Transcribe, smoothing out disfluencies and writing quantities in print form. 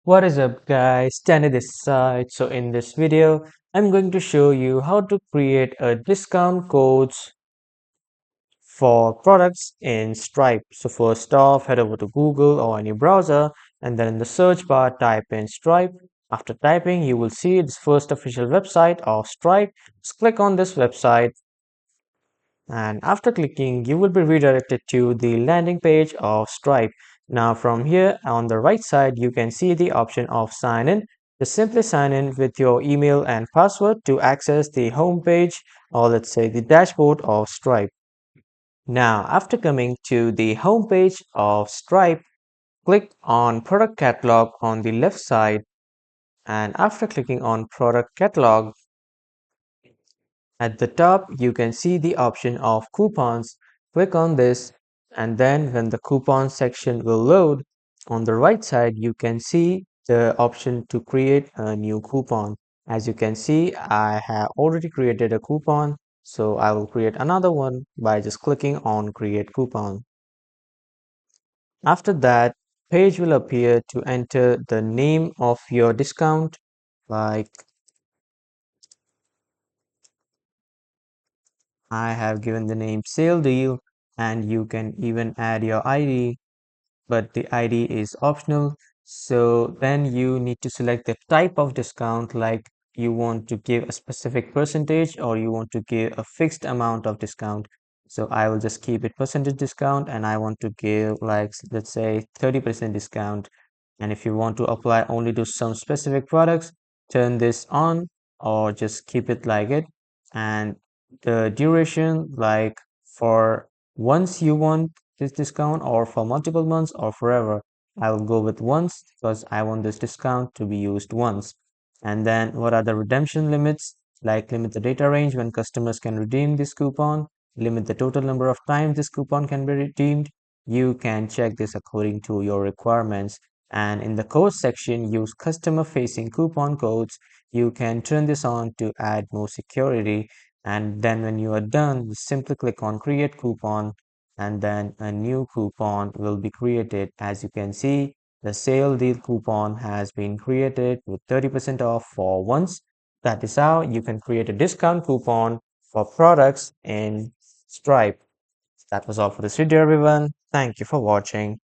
What is up guys, Danny this side. So in this video, I'm going to show you how to create a discount codes for products in Stripe. So first off, head over to Google or any browser and then in the search bar type in Stripe. After typing, you will see its first official website of Stripe. Just click on this website and after clicking you will be redirected to the landing page of Stripe. Now from here on the right side you can see the option of sign in. Just simply sign in with your email and password to access the home page, or let's say the dashboard of Stripe. Now after coming to the home page of Stripe, click on product catalog on the left side, and after clicking on product catalog, at the top, you can see the option of coupons. Click on this, and then when the coupon section will load, on the right side, you can see the option to create a new coupon. As you can see, I have already created a coupon, so I will create another one by just clicking on create coupon. After that, page will appear to enter the name of your discount, like I have given the name sale deal, and you can even add your ID, but the ID is optional. So then you need to select the type of discount, like you want to give a specific percentage or you want to give a fixed amount of discount. So I will just keep it percentage discount and I want to give like let's say 30% discount. And if you want to apply only to some specific products, turn this on or just keep it like it. And the duration, like for once you want this discount or for multiple months or forever, I will go with once because I want this discount to be used once. And then what are the redemption limits? Like limit the data range when customers can redeem this coupon, limit the total number of times this coupon can be redeemed. You can check this according to your requirements. And in the code section, use customer facing coupon codes. You can turn this on to add more security, and then when you are done, you simply click on create coupon, and then a new coupon will be created. As you can see, the sale deal coupon has been created with 30% off for once. That is how you can create a discount coupon for products in Stripe. That was all for this video, everyone. Thank you for watching.